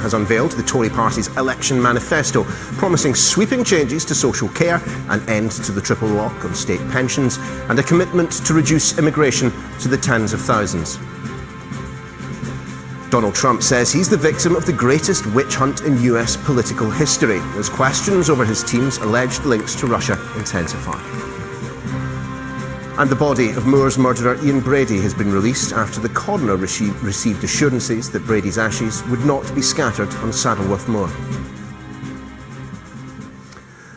has unveiled the Tory party's election manifesto, promising sweeping changes to social care, an end to the triple lock on state pensions, and a commitment to reduce immigration to the tens of thousands. Donald Trump says he's the victim of the greatest witch hunt in US political history, as questions over his team's alleged links to Russia intensify. And the body of Moors murderer Ian Brady has been released after the coroner received assurances that Brady's ashes would not be scattered on Saddleworth Moor.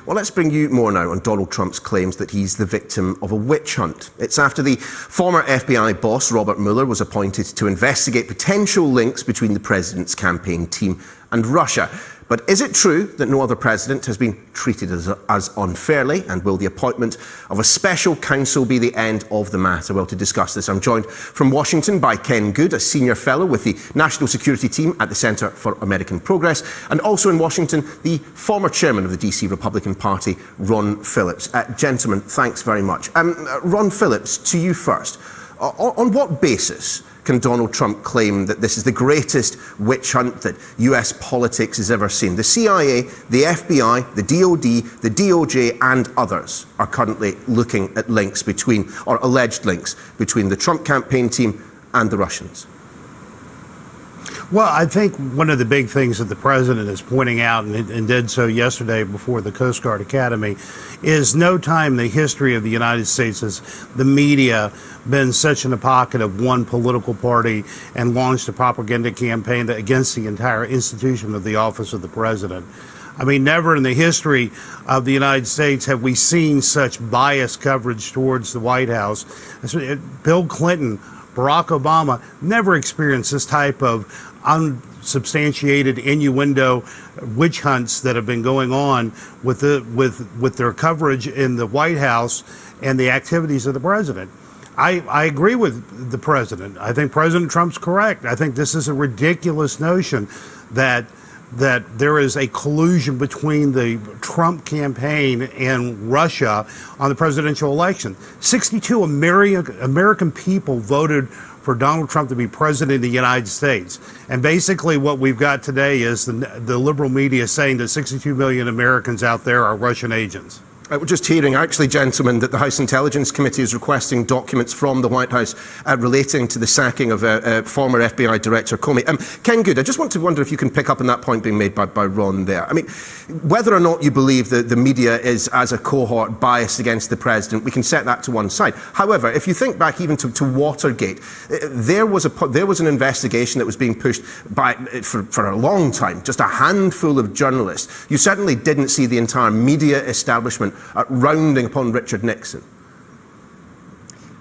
Well, let's bring you more now on Donald Trump's claims that he's the victim of a witch hunt. It's after the former FBI boss, Robert Mueller, was appointed to investigate potential links between the president's campaign team and Russia. But is it true that no other president has been treated as unfairly? And will the appointment of a special counsel be the end of the matter? Well, to discuss this, I'm joined from Washington by Ken Good, a senior fellow with the National Security Team at the Center for American Progress, and also in Washington, the former chairman of the DC Republican Party, Ron Phillips. Gentlemen, thanks very much. Ron Phillips, to you first. On what basis can Donald Trump claim that this is the greatest witch hunt that US politics has ever seen? The CIA, the FBI, the DOD, the DOJ and others are currently looking at links between, or alleged links, between the Trump campaign team and the Russians. Well, I think one of the big things that the president is pointing out, and did so yesterday before the Coast Guard Academy, is no time in the history of the United States has the media been such in the pocket of one political party and launched a propaganda campaign against the entire institution of the office of the president. I mean, never in the history of the United States have we seen such biased coverage towards the White House. Bill Clinton, Barack Obama never experienced this type of unsubstantiated innuendo witch hunts that have been going on with their coverage in the White House and the activities of the president. I agree with the president. I think President Trump's correct. I think this is a ridiculous notion that there is a collusion between the Trump campaign and Russia on the presidential election. 62 American people voted for Donald Trump to be president of the United States. And basically what we've got today is the liberal media saying that 62 million Americans out there are Russian agents. We're just hearing, actually, gentlemen, that the House Intelligence Committee is requesting documents from the White House relating to the sacking of former FBI Director Comey. Ken Good, I just wonder if you can pick up on that point being made by Ron there. I mean, whether or not you believe that the media is, as a cohort, biased against the president, we can set that to one side. However, if you think back even to Watergate, there was an investigation that was being pushed for a long time, just a handful of journalists. You certainly didn't see the entire media establishment rounding upon Richard Nixon.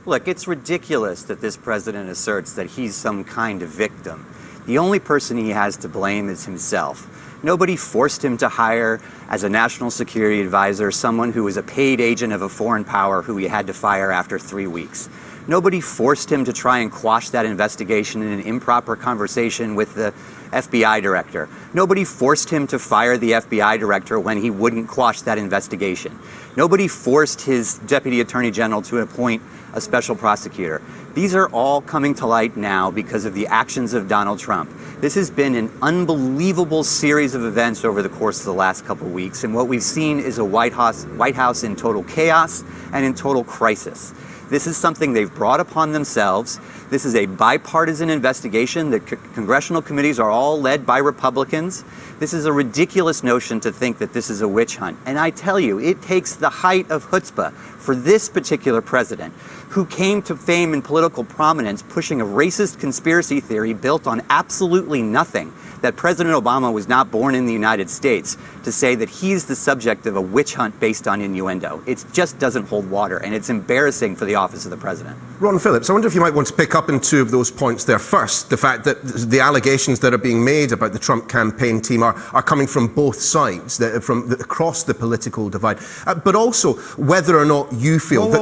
Look, it's ridiculous that this president asserts that he's some kind of victim. The only person he has to blame is himself. Nobody forced him to hire as a national security advisor someone who was a paid agent of a foreign power who he had to fire after 3 weeks. Nobody forced him to try and quash that investigation in an improper conversation with the FBI director. Nobody forced him to fire the FBI director when he wouldn't quash that investigation. Nobody forced his deputy attorney general to appoint a special prosecutor. These are all coming to light now because of the actions of Donald Trump. This has been an unbelievable series of events over the course of the last couple of weeks, and what we've seen is a White House in total chaos and in total crisis. This is something they've brought upon themselves. This is a bipartisan investigation. The congressional committees are all led by Republicans. This is a ridiculous notion to think that this is a witch hunt. And I tell you, it takes the height of chutzpah for this particular president, who came to fame and political prominence pushing a racist conspiracy theory built on absolutely nothing, that President Obama was not born in the United States, to say that he's the subject of a witch hunt based on innuendo. It just doesn't hold water, and it's embarrassing for the office of the president. Ron Phillips, I wonder if you might want to pick up on two of those points there. First, the fact that the allegations that are being made about the Trump campaign team are coming from both sides, across the political divide. But also, whether or not you feel that...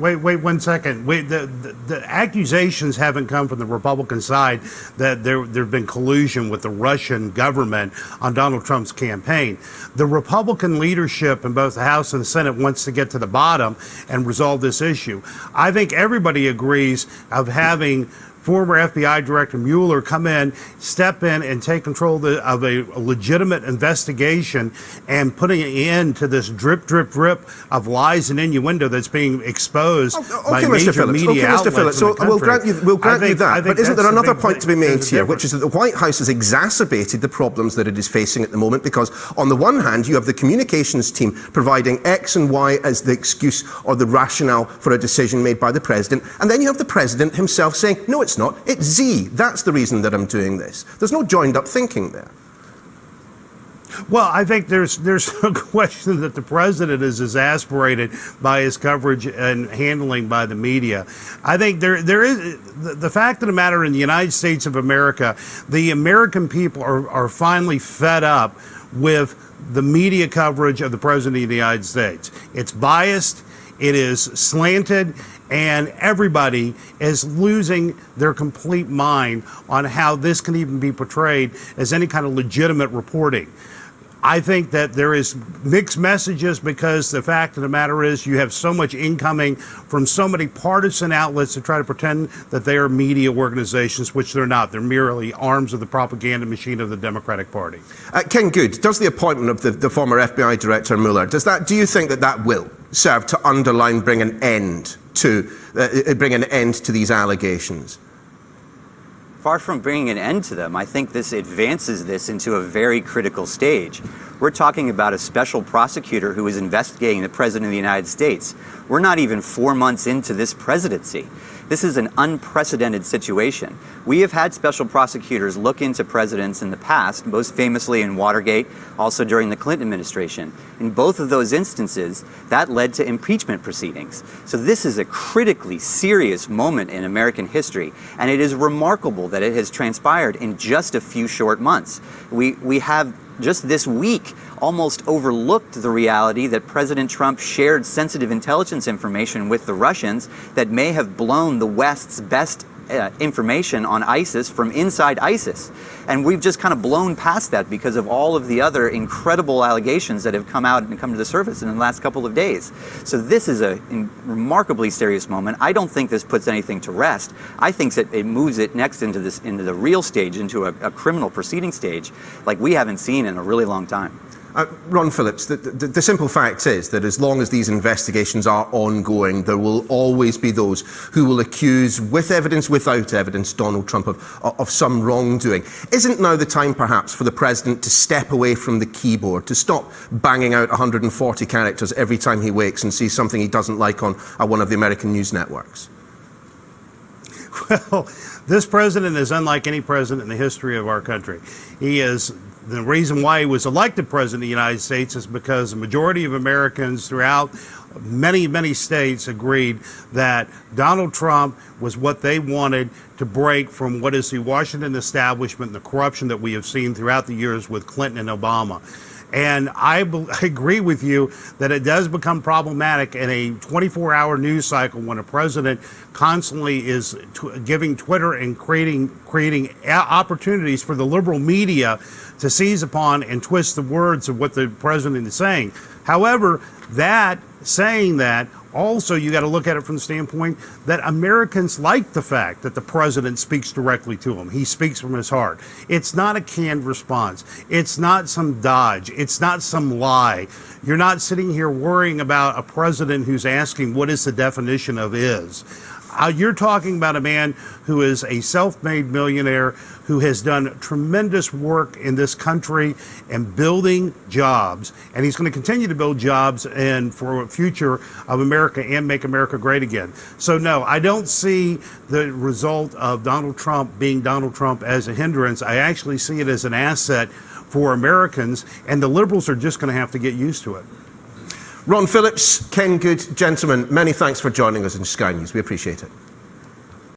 Wait 1 second. The accusations haven't come from the Republican side that there have been collusion with the Russian government on Donald Trump's campaign. The Republican leadership in both the House and the Senate wants to get to the bottom and resolve this issue. I think everybody agrees of having former FBI Director Mueller come in, step in, and take control of a legitimate investigation and putting an end to this drip, drip, drip of lies and innuendo that's being exposed by major media outlets. Mr. Phillips, so we'll grant you that. But isn't there another point to be made here, which is that the White House has exacerbated the problems that it is facing at the moment, because on the one hand, you have the communications team providing X and Y as the excuse or the rationale for a decision made by the president, and then you have the president himself saying, no, it's not, it's Z. That's the reason that I'm doing this. There's no joined up thinking there. Well, I think there's no question that the president is exasperated by his coverage and handling by the media. I think there is the fact of the matter in the United States of America, the American people are finally fed up with the media coverage of the president of the United States. It's biased, it is slanted, and everybody is losing their complete mind on how this can even be portrayed as any kind of legitimate reporting. I think that there is mixed messages, because the fact of the matter is you have so much incoming from so many partisan outlets to try to pretend that they are media organizations, which they're not. They're merely arms of the propaganda machine of the Democratic Party. Ken Good, does the appointment of the former FBI Director Mueller, do you think that will serve to underline, bring an end to these allegations? Far from bringing an end to them, I think this advances this into a very critical stage. We're talking about a special prosecutor who is investigating the President of the United States. We're not even 4 months into this presidency. This is an unprecedented situation. We have had special prosecutors look into presidents in the past, most famously in Watergate, also during the Clinton administration. In both of those instances, that led to impeachment proceedings. So this is a critically serious moment in American history, and it is remarkable that it has transpired in just a few short months. We have just this week almost overlooked the reality that President Trump shared sensitive intelligence information with the Russians that may have blown the West's best information on ISIS from inside ISIS. And we've just kind of blown past that because of all of the other incredible allegations that have come out and come to the surface in the last couple of days. So this is a remarkably serious moment. I don't think this puts anything to rest. I think that it moves it next into the real stage, into a criminal proceeding stage like we haven't seen in a really long time. Ron Phillips, the simple fact is that as long as these investigations are ongoing, there will always be those who will accuse, with evidence, without evidence, Donald Trump of some wrongdoing. Isn't now the time, perhaps, for the president to step away from the keyboard, to stop banging out 140 characters every time he wakes and sees something he doesn't like on one of the American news networks? Well, this president is unlike any president in the history of our country. The reason why he was elected president of the United States is because the majority of Americans throughout many, many states agreed that Donald Trump was what they wanted to break from what is the Washington establishment and the corruption that we have seen throughout the years with Clinton and Obama. And I agree with you that it does become problematic in a 24-hour news cycle when a president constantly is giving Twitter and creating opportunities for the liberal media to seize upon and twist the words of what the president is saying. However, saying that, also you got to look at it from the standpoint that Americans like the fact that the president speaks directly to them. He speaks from his heart. It's not a canned response. It's not some dodge. It's not some lie. You're not sitting here worrying about a president who's asking what is the definition of is. You're talking about a man who is a self-made millionaire who has done tremendous work in this country and building jobs. And he's going to continue to build jobs and for a future of America and make America great again. So no, I don't see the result of Donald Trump being Donald Trump as a hindrance. I actually see it as an asset for Americans, and the liberals are just going to have to get used to it. Ron Phillips, Ken Good, gentlemen, many thanks for joining us in Sky News. We appreciate it.